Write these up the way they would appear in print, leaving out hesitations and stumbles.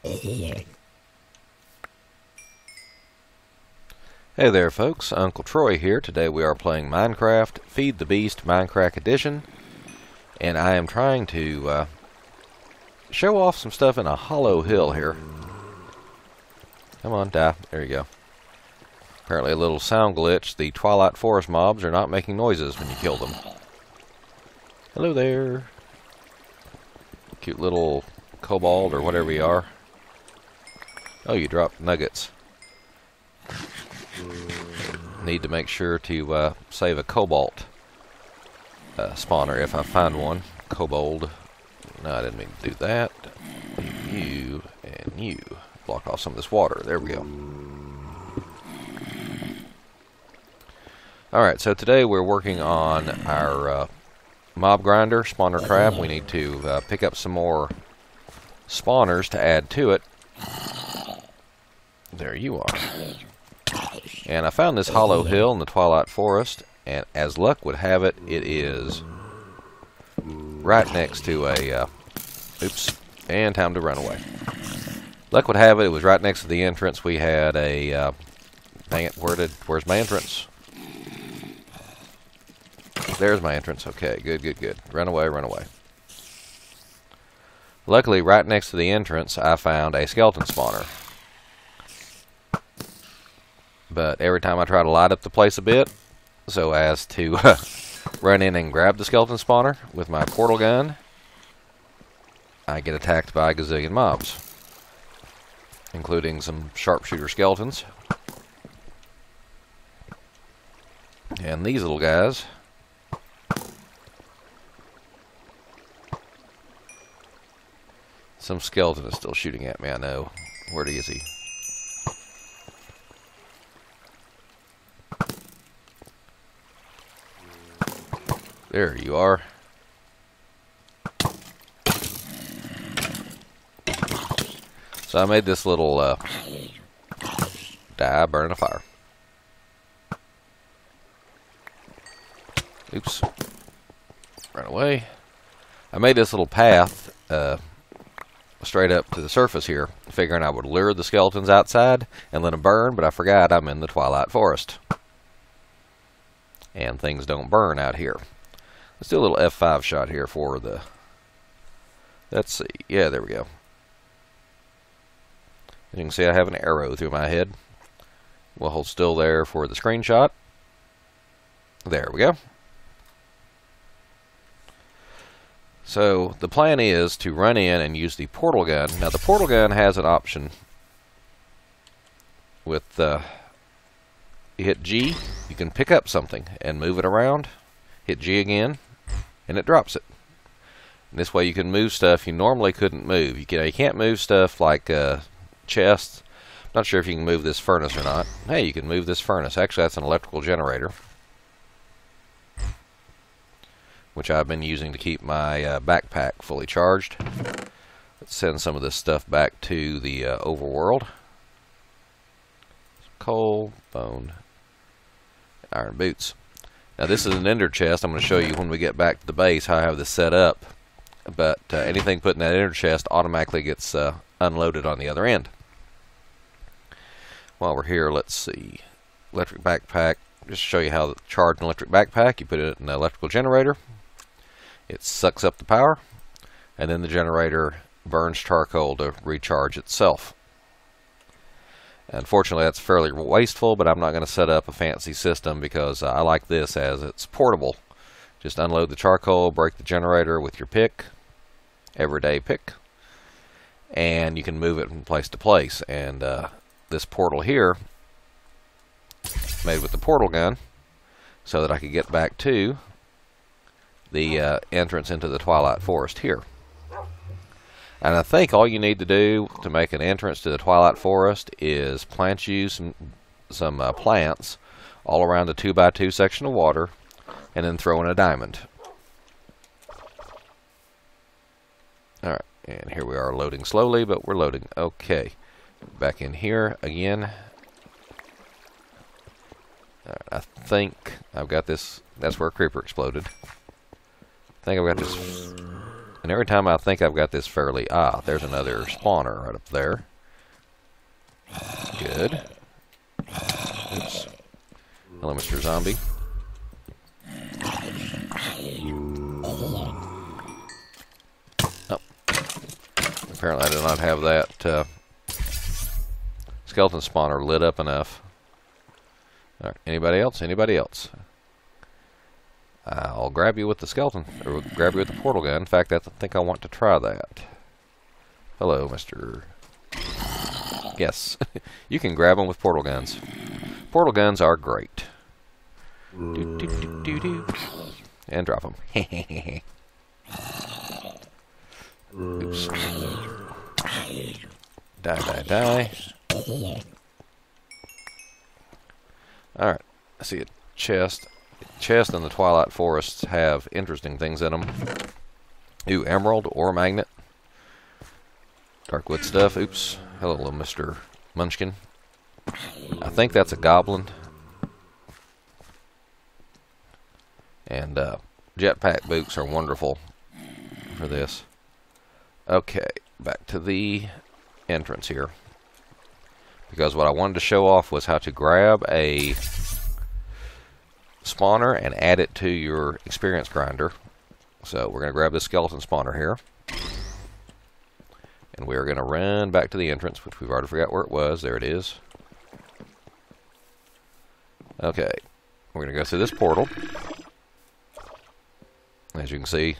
Hey there folks, Uncle Troy here. Today we are playing Minecraft Feed the Beast MindCrack Edition, and I am trying to show off some stuff in a hollow hill here. Come on, die. There you go. Apparently a little sound glitch. The Twilight Forest mobs are not making noises when you kill them. Hello there. Cute little kobold or whatever you are. Oh, you dropped nuggets. Need to make sure to save a cobalt spawner if I find one. Kobold. No, I didn't mean to do that. You and you. Block off some of this water. There we go. Alright, so today we're working on our mob grinder, spawner trap. We need to pick up some more spawners to add to it. There you are. And I found this hollow hill in the Twilight Forest, and as luck would have it, it is right next to a, oops, and time to run away. Luck would have it, it was right next to the entrance. We had a, dang it, where's my entrance? There's my entrance. Okay, good, good, good. Run away, run away. Luckily, right next to the entrance, I found a skeleton spawner. But every time I try to light up the place a bit, so as to run in and grab the skeleton spawner with my portal gun, I get attacked by a gazillion mobs, including some sharpshooter skeletons. And these little guys. Some skeleton is still shooting at me, I know. Where is he? There you are. So I made this little burn in a fire. Oops. Run away. I made this little path straight up to the surface here, figuring I would lure the skeletons outside and let them burn, but I forgot I'm in the Twilight Forest. And things don't burn out here. Let's do a little F5 shot here for the... Let's see. Yeah, there we go. As you can see, I have an arrow through my head. We'll hold still there for the screenshot. There we go. So, the plan is to run in and use the portal gun. Now, the portal gun has an option with... you hit G, you can pick up something and move it around. Hit G again, and it drops it. And this way you can move stuff you normally couldn't move. You can't move stuff like chests. I'm not sure if you can move this furnace or not. Hey, you can move this furnace. Actually, that's an electrical generator, which I've been using to keep my backpack fully charged. Let's send some of this stuff back to the overworld. Coal, bone, iron boots. Now this is an ender chest. I'm going to show you when we get back to the base how I have this set up. But anything put in that ender chest automatically gets unloaded on the other end. While we're here, let's see. Electric backpack. Just to show you how to charge an electric backpack. You put it in an electrical generator. It sucks up the power. And then the generator burns charcoal to recharge itself. Unfortunately, that's fairly wasteful, but I'm not going to set up a fancy system because I like this as it's portable. Just unload the charcoal, break the generator with your pick, everyday pick, and you can move it from place to place. And this portal here, made with the portal gun, so that I could get back to the entrance into the Twilight Forest here. And I think all you need to do to make an entrance to the Twilight Forest is plant you some plants all around the 2x2 section of water, and then throw in a diamond. Alright, and here we are loading slowly, but we're loading. Okay, back in here again. Alright, I think I've got this. That's where a creeper exploded. I think I've got this And every time I think I've got this fairly... Ah, there's another spawner right up there. Good. Oops. Hello, Mr. Zombie. Oh. Apparently I did not have that skeleton spawner lit up enough. All right. Anybody else? Anybody else? I'll grab you with the skeleton, or grab you with the portal gun. In fact, I think I want to try that. Hello, Mr. Yes, you can grab them with portal guns. Portal guns are great. Do, do, do, do, do. And drop them. Oops. Die, die, die. Alright, I see a chest. Chests in the Twilight Forest have interesting things in them. Ooh, emerald or magnet. Darkwood stuff. Oops. Hello, Mr. Munchkin. I think that's a goblin. And jetpack boots are wonderful for this. Okay, back to the entrance here. Because what I wanted to show off was how to grab a spawner and add it to your experience grinder. So we're going to grab this skeleton spawner here. And we are going to run back to the entrance, which we've already forgot where it was. There it is. Okay. We're going to go through this portal. As you can see,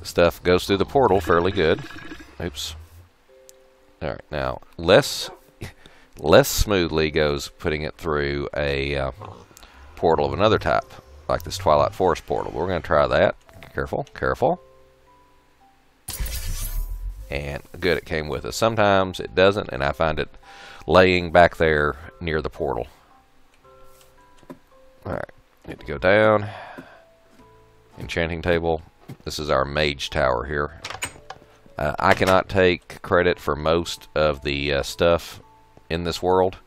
stuff goes through the portal fairly good. Oops. Alright, now, less smoothly goes putting it through a portal of another type, like this Twilight Forest portal. We're going to try that. Careful, careful. And good, it came with us. Sometimes it doesn't, and I find it laying back there near the portal. Alright, need to go down. Enchanting table. This is our mage tower here. I cannot take credit for most of the stuff in this world.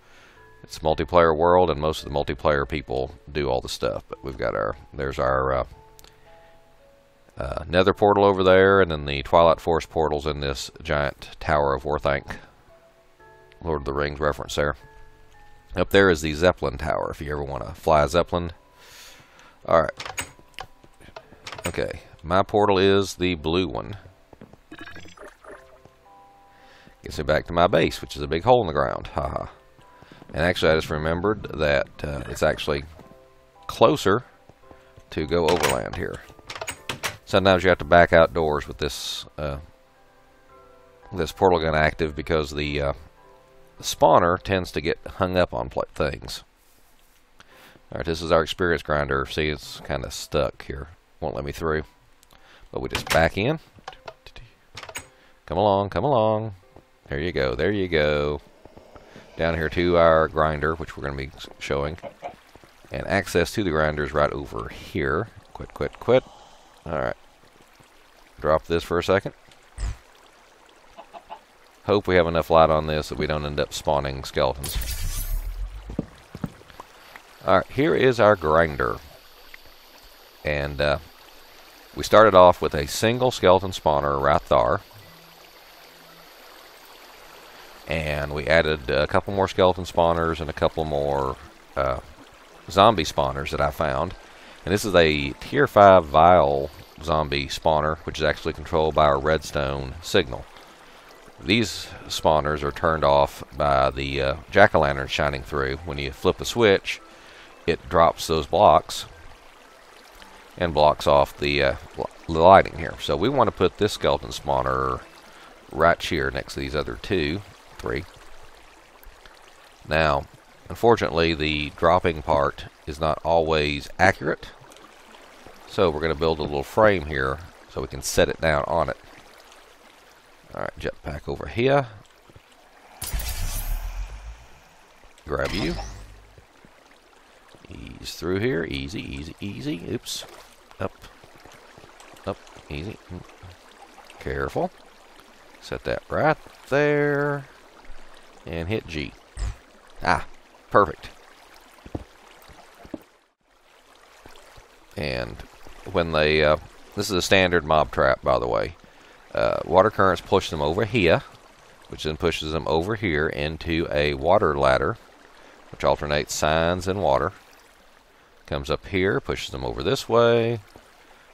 It's a multiplayer world, and most of the multiplayer people do all the stuff. But we've got our, there's our nether portal over there, and then the Twilight Forest portals in this giant tower of Warthank. Lord of the Rings reference there. Up there is the Zeppelin tower, if you ever want to fly a Zeppelin. Alright. Okay, my portal is the blue one. Gets me back to my base, which is a big hole in the ground. Haha. And actually, I just remembered that it's actually closer to go overland here. Sometimes you have to back outdoors with this this portal gun active because the spawner tends to get hung up on things. Alright, this is our experience grinder. See, it's kind of stuck here. Won't let me through. But we just back in. Come along, come along. There you go, there you go. Down here to our grinder, which we're going to be showing. And access to the grinder is right over here. Quit, quit, quit. Alright. Drop this for a second. Hope we have enough light on this that we don't end up spawning skeletons. Alright, here is our grinder. And we started off with a single skeleton spawner right there. And we added a couple more skeleton spawners and a couple more zombie spawners that I found. And this is a tier 5 vial zombie spawner, which is actually controlled by our redstone signal. These spawners are turned off by the jack-o'-lantern shining through. When you flip a switch, it drops those blocks and blocks off the lighting here. So we want to put this skeleton spawner right here next to these other 2, 3. Now, unfortunately, the dropping part is not always accurate. So we're going to build a little frame here so we can set it down on it. Alright, jetpack over here. Grab you. Ease through here. Easy, easy, easy. Oops. Up. Up. Easy. Careful. Set that right there. And hit G. Ah, perfect. And when they This is a standard mob trap, by the way. Water currents push them over here, which then pushes them over here into a water ladder, which alternates signs and water. Comes up here, pushes them over this way,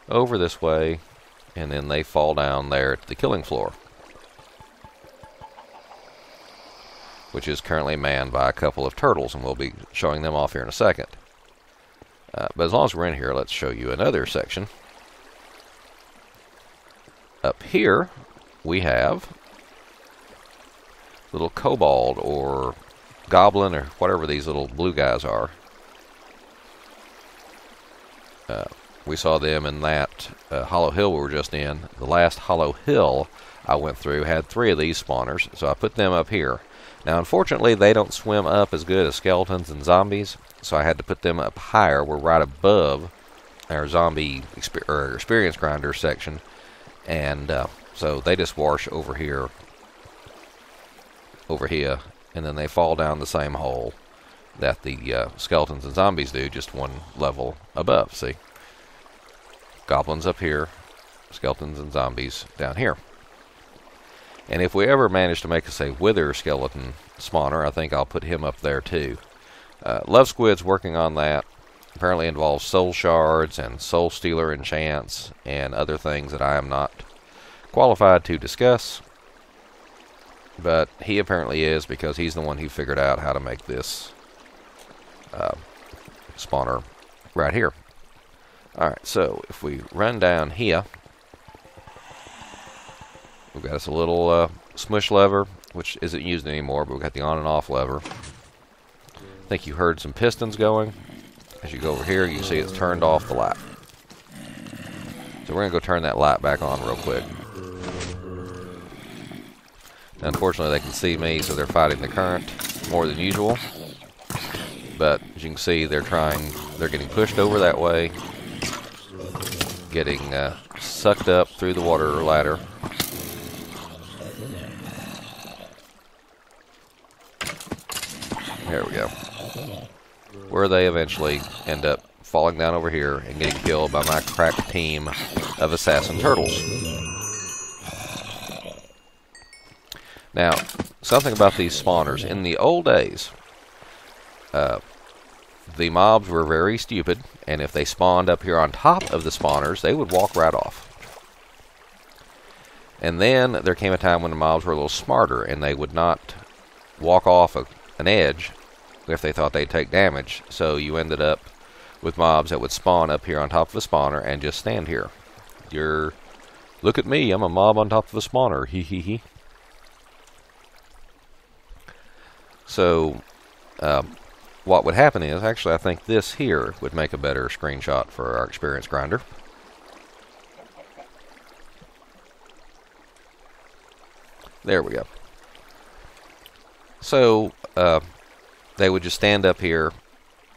and then they fall down there to the killing floor, which is currently manned by a couple of turtles, and we'll be showing them off here in a second. But as long as we're in here, let's show you another section. Up here, we have little kobold or goblin or whatever these little blue guys are. We saw them in that hollow hill we were just in. The last hollow hill I went through had 3 of these spawners, so I put them up here. Now, unfortunately, they don't swim up as good as skeletons and zombies, so I had to put them up higher. We're right above our zombie experience grinder section, and so they just wash over here, and then they fall down the same hole that the skeletons and zombies do, just one level above. See? Goblins up here, skeletons and zombies down here. And if we ever manage to make a wither skeleton spawner, I think I'll put him up there too. Love Squid's working on that. Apparently involves soul shards and soul stealer enchants and other things that I am not qualified to discuss. But he apparently is, because he's the one who figured out how to make this spawner right here. Alright, so if we run down here, we've got us a little smush lever, which isn't used anymore, but we've got the on and off lever. I think you heard some pistons going. As you go over here, you see it's turned off the light. So we're going to go turn that light back on real quick. Now, unfortunately, they can see me, so they're fighting the current more than usual. But as you can see, they're getting pushed over that way, getting sucked up through the water ladder. There we go. Where they eventually end up falling down over here and getting killed by my crack team of assassin turtles. Now, something about these spawners. In the old days, the mobs were very stupid, and if they spawned up here on top of the spawners, they would walk right off. And then there came a time when the mobs were a little smarter, and they would not walk off an edge if they thought they'd take damage. So you ended up with mobs that would spawn up here on top of a spawner and just stand here. Look at me, I'm a mob on top of a spawner, hee hee hee. So, what would happen is, actually I think this here would make a better screenshot for our experience grinder. There we go. So, they would just stand up here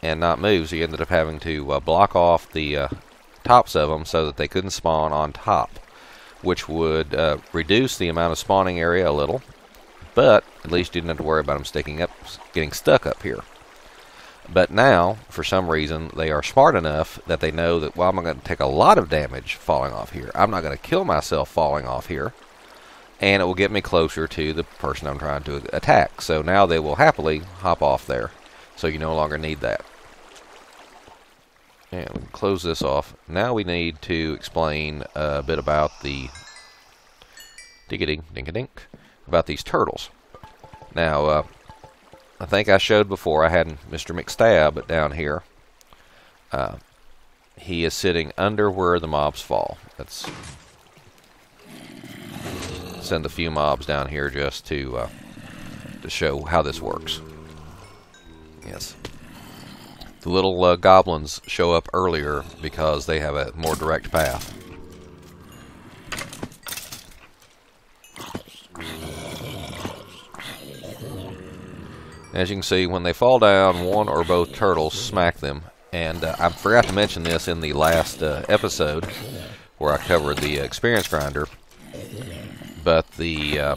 and not move, so you ended up having to block off the tops of them so that they couldn't spawn on top, which would reduce the amount of spawning area a little, but at least you didn't have to worry about them getting stuck up here. But now, for some reason, they are smart enough that they know that, well, I'm going to take a lot of damage falling off here. I'm not going to kill myself falling off here, and it will get me closer to the person I'm trying to attack. So now they will happily hop off there, so you no longer need that. And we can close this off. Now we need to explain a bit about the dink-a-dink, about these turtles. Now, I think I showed before, I had Mr. McStab down here. He is sitting under where the mobs fall. Let's send a few mobs down here just to show how this works. Yes. The little goblins show up earlier because they have a more direct path. As you can see, when they fall down, one or both turtles smack them. And I forgot to mention this in the last episode where I covered the experience grinder. But I'll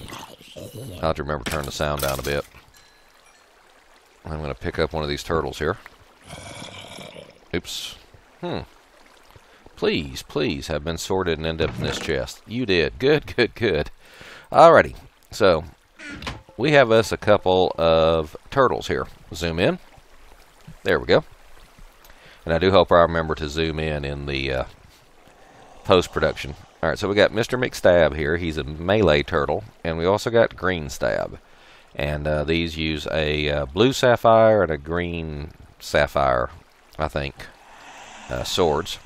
have to remember to turn the sound down a bit. I'm going to pick up one of these turtles here. Oops. Please, please have been sorted and end up in this chest. You did. Good, good, good. Alrighty. So, we have us a couple of turtles here. Zoom in. There we go. And I do hope I remember to zoom in the post-production. Alright, so we got Mr. McStab here. He's a melee turtle. And we also got Green Stab. And these use a blue sapphire and a green sapphire, I think, swords.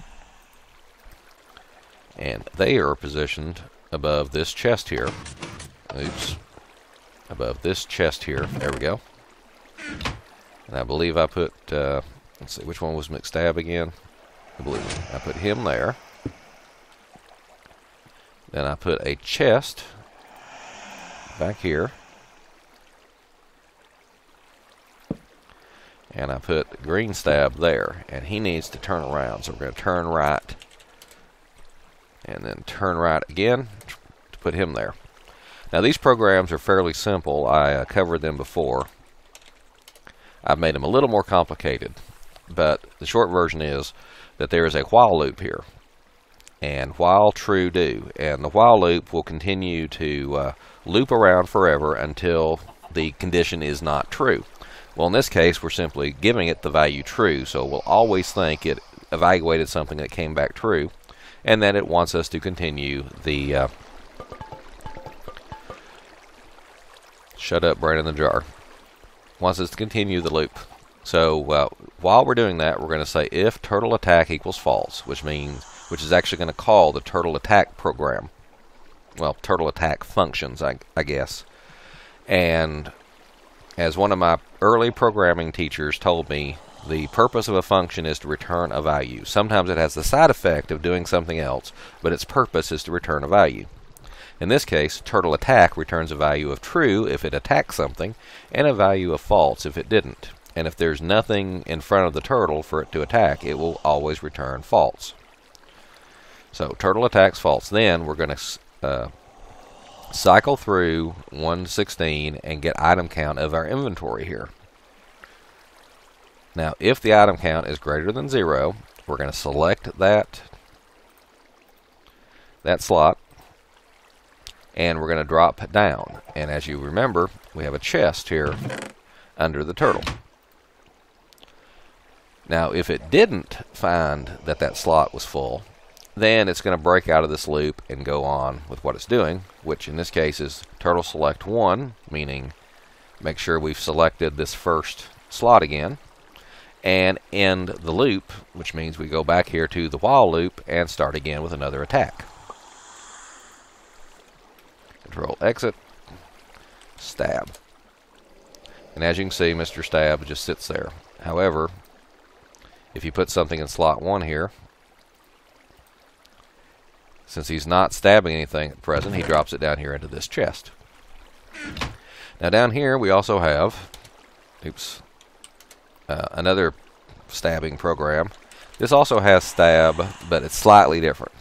And they are positioned above this chest here. Oops. Above this chest here. There we go. And I believe I put, let's see, which one was McStab again? I believe I put him there. Then I put a chest back here. And I put Green Stab there. And he needs to turn around. So we're going to turn right. And then turn right again to put him there. Now these programs are fairly simple. I covered them before. I've made them a little more complicated. But the short version is that there is a while loop here. And while true do. And the while loop will continue to loop around forever until the condition is not true. Well, in this case, we're simply giving it the value true, so we'll always think it evaluated something that came back true, and that it wants us to continue the... shut up, brain in the jar. Wants us to continue the loop. So, while we're doing that, we're going to say if turtle attack equals false, which is actually going to call the turtle attack program. Well, turtle attack functions, I guess. And as one of my early programming teachers told me, the purpose of a function is to return a value. Sometimes it has the side effect of doing something else, but its purpose is to return a value. In this case, turtle attack returns a value of true if it attacks something, and a value of false if it didn't. And if there's nothing in front of the turtle for it to attack, it will always return false. So turtle attacks false. Then we're going to cycle through 1 to 16 and get item count of our inventory here. Now, if the item count is greater than 0, we're going to select that slot, and we're going to drop down. And as you remember, we have a chest here under the turtle. Now, if it didn't find that slot was full, then it's going to break out of this loop and go on with what it's doing, which in this case is turtle select 1, meaning make sure we've selected this first slot again, and end the loop, which means we go back here to the while loop and start again with another attack. Control exit, stab. And as you can see, Mr. Stab just sits there. However, if you put something in slot 1 here, since he's not stabbing anything at present, he drops it down here into this chest. Now down here we also have, another stabbing program. This also has stab, but it's slightly different.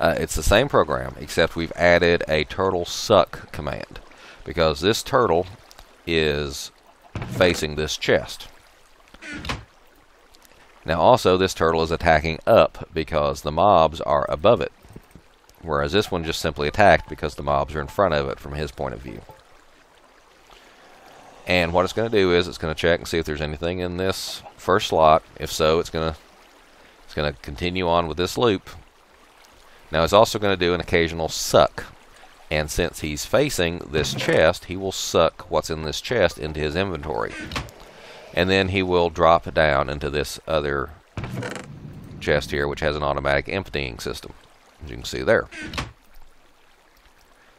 It's the same program, except we've added a turtle suck command, because this turtle is facing this chest. Now also this turtle is attacking up because the mobs are above it. Whereas this one just simply attacked because the mobs are in front of it from his point of view. And what it's going to do is it's going to check and see if there's anything in this first slot. If so, it's going to continue on with this loop. Now it's also going to do an occasional suck. And since he's facing this chest, he will suck what's in this chest into his inventory. And then he will drop down into this other chest here, which has an automatic emptying system, as you can see there.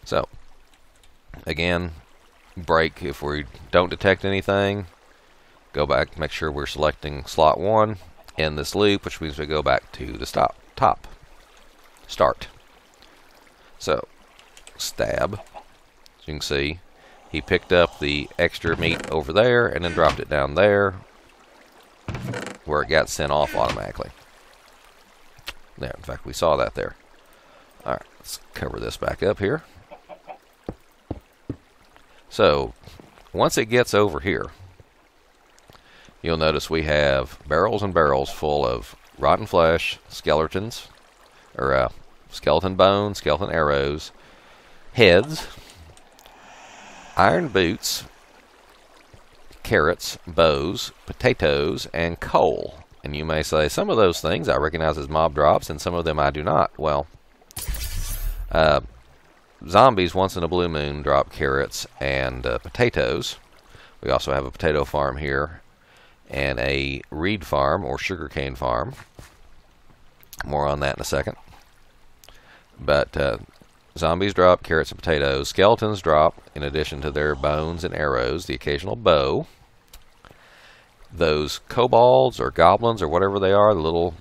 So, again, break if we don't detect anything. Go back, make sure we're selecting slot 1, end this loop, which means we go back to the top. Start. So, stab. As you can see, he picked up the extra meat over there and then dropped it down there where it got sent off automatically. There, in fact, we saw that there. Alright, let's cover this back up here. So, once it gets over here, you'll notice we have barrels and barrels full of rotten flesh, skeletons, or skeleton bones, skeleton arrows, heads, iron boots, carrots, bows, potatoes, and coal. And you may say, some of those things I recognize as mob drops, and some of them I do not. Well, zombies once in a blue moon drop carrots and potatoes. We also have a potato farm here, and a reed farm, or sugarcane farm. More on that in a second. But zombies drop carrots and potatoes. Skeletons drop, in addition to their bones and arrows, the occasional bow. Those kobolds or goblins or whatever they are, the little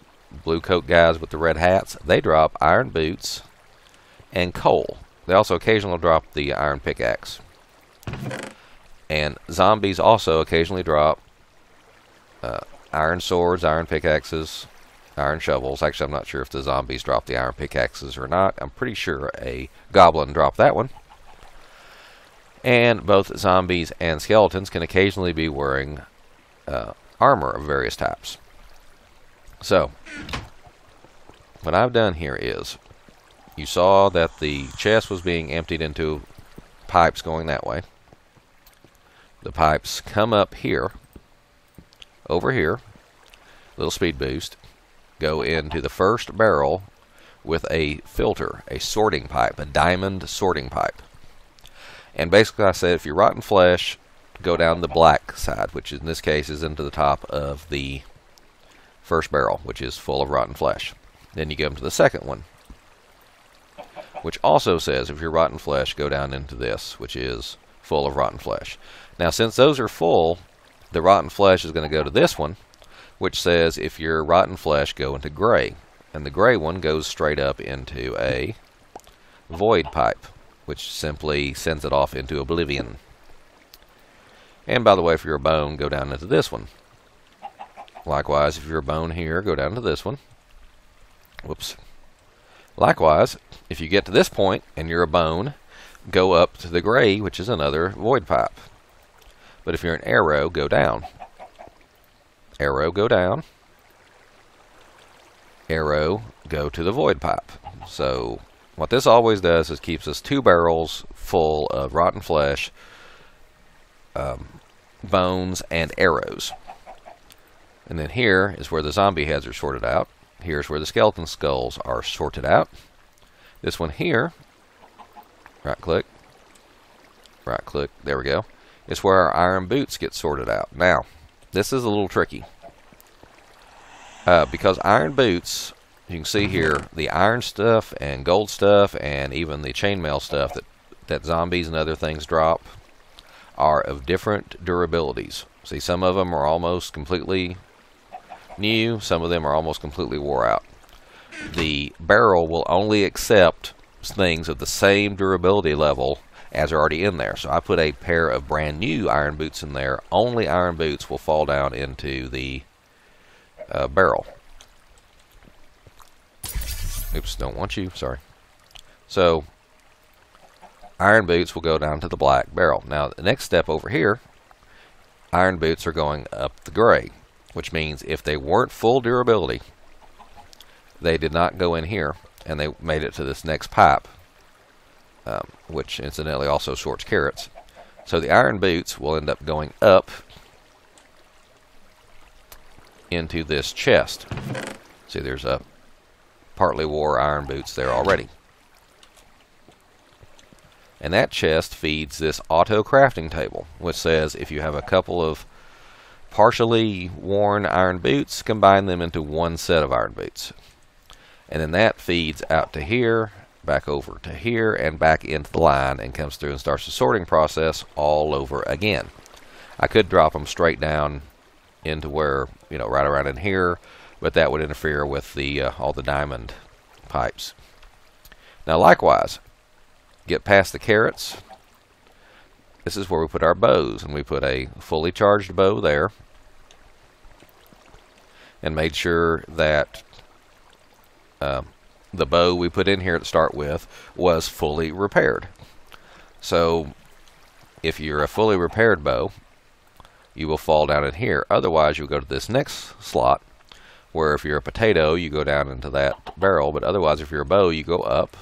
blue coat guys with the red hats, they drop iron boots and coal. They also occasionally drop the iron pickaxe. And zombies also occasionally drop iron swords, iron pickaxes, iron shovels. Actually, I'm not sure if the zombies drop the iron pickaxes or not. I'm pretty sure a goblin dropped that one. And both zombies and skeletons can occasionally be wearing armor of various types. So, what I've done here is, you saw that the chest was being emptied into pipes going that way. The pipes come up here, over here, little speed boost, go into the first barrel with a filter, a sorting pipe, a diamond sorting pipe. And basically I said, if you're rotten flesh, go down the black side, which in this case is into the top of the first barrel, which is full of rotten flesh. Then you go to the second one, which also says, if you're rotten flesh, go down into this, which is full of rotten flesh. Now, since those are full, the rotten flesh is going to go to this one, which says, if you're rotten flesh, go into gray. And the gray one goes straight up into a void pipe, which simply sends it off into oblivion. And by the way, if you're a bone, go down into this one. Likewise, if you're a bone here, go down to this one. Whoops. Likewise, if you get to this point and you're a bone, go up to the gray, which is another void pipe. But if you're an arrow, go down. Arrow, go down. Arrow, go to the void pipe. So what this always does is keeps us 2 barrels full of rotten flesh, bones, and arrows. And then here is where the zombie heads are sorted out. Here's where the skeleton skulls are sorted out. This one here, right click, there we go, is where our iron boots get sorted out. Now, this is a little tricky. Because iron boots, you can see here, the iron stuff and gold stuff and even the chainmail stuff that zombies and other things drop are of different durabilities. See, some of them are almost completely new, some of them are almost completely wore out. The barrel will only accept things of the same durability level as are already in there. So I put a pair of brand new iron boots in there. Only iron boots will fall down into the barrel. Oops, don't want you, sorry. So iron boots will go down to the black barrel. Now the next step over here, iron boots are going up the gray, which means if they weren't full durability, they did not go in here, and they made it to this next pipe, which incidentally also sorts carrots. So the iron boots will end up going up into this chest. See, there's a partly wore iron boots there already. And that chest feeds this auto crafting table, which says if you have a couple of partially worn iron boots, combine them into one set of iron boots. And then that feeds out to here, back over to here, and back into the line, and comes through and starts the sorting process all over again. I could drop them straight down into where, you know, right around in here, but that would interfere with the all the diamond pipes. Now likewise, get past the carrots. This is where we put our bows, and we put a fully charged bow there, and made sure that the bow we put in here to start with was fully repaired. So if you're a fully repaired bow, you will fall down in here. Otherwise, you'll go to this next slot where if you're a potato, you go down into that barrel, but otherwise if you're a bow, you go up.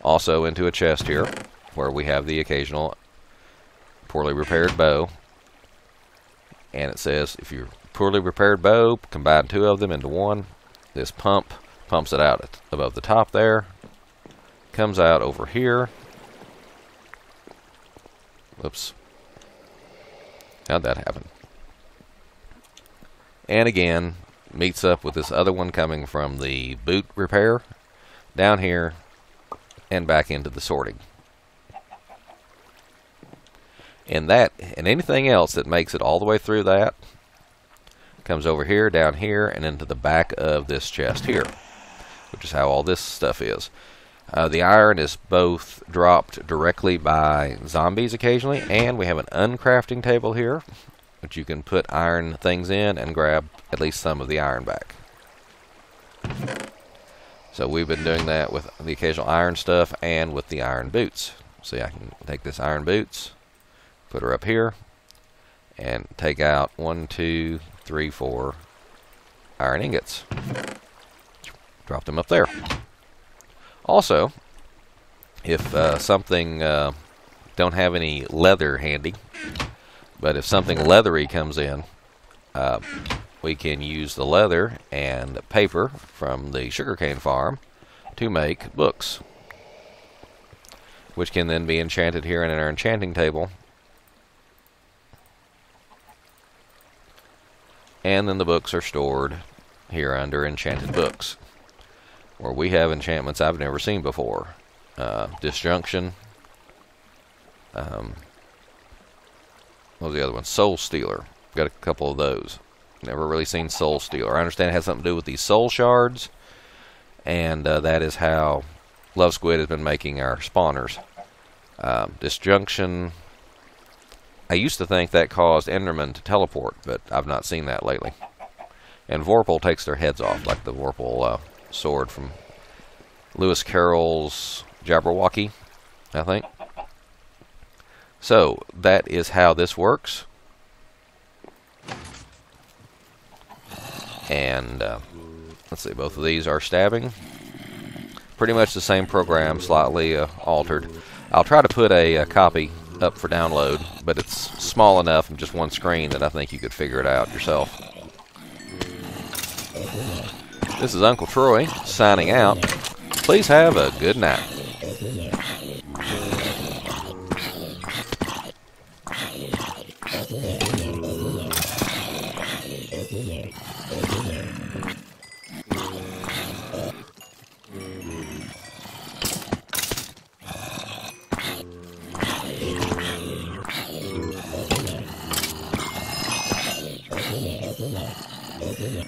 Also into a chest here, where we have the occasional poorly repaired bow. And it says, if you're poorly repaired bow, combine 2 of them into one. This pumps it out above the top there. Comes out over here. Whoops. How'd that happen? And again, meets up with this other one coming from the boot repair down here and back into the sorting. And that, and anything else that makes it all the way through that, comes over here, down here, and into the back of this chest here, which is how all this stuff is. The iron is both dropped directly by zombies occasionally, and we have an uncrafting table here, which you can put iron things in and grab at least some of the iron back. So we've been doing that with the occasional iron stuff and with the iron boots. See, I can take this iron boots, put her up here, and take out 1, 2, 3, 4 iron ingots. Drop them up there. Also, if something don't have any leather handy, but if something leathery comes in, we can use the leather and paper from the sugarcane farm to make books, which can then be enchanted here in our enchanting table. And then the books are stored here under enchanted books, where we have enchantments I've never seen before. Disjunction. What was the other one? Soul Stealer. Got a couple of those. Never really seen Soul Stealer. I understand it has something to do with these soul shards, and that is how Love Squid has been making our spawners. Disjunction. I used to think that caused Endermen to teleport, but I've not seen that lately. And Vorpal takes their heads off, like the Vorpal sword from Lewis Carroll's Jabberwocky, I think. So, that is how this works. And, let's see, both of these are stabbing. Pretty much the same program, slightly altered. I'll try to put a copy up for download, but it's small enough and just one screen that I think you could figure it out yourself. This is Uncle Troy, signing out. Please have a good night. Yeah.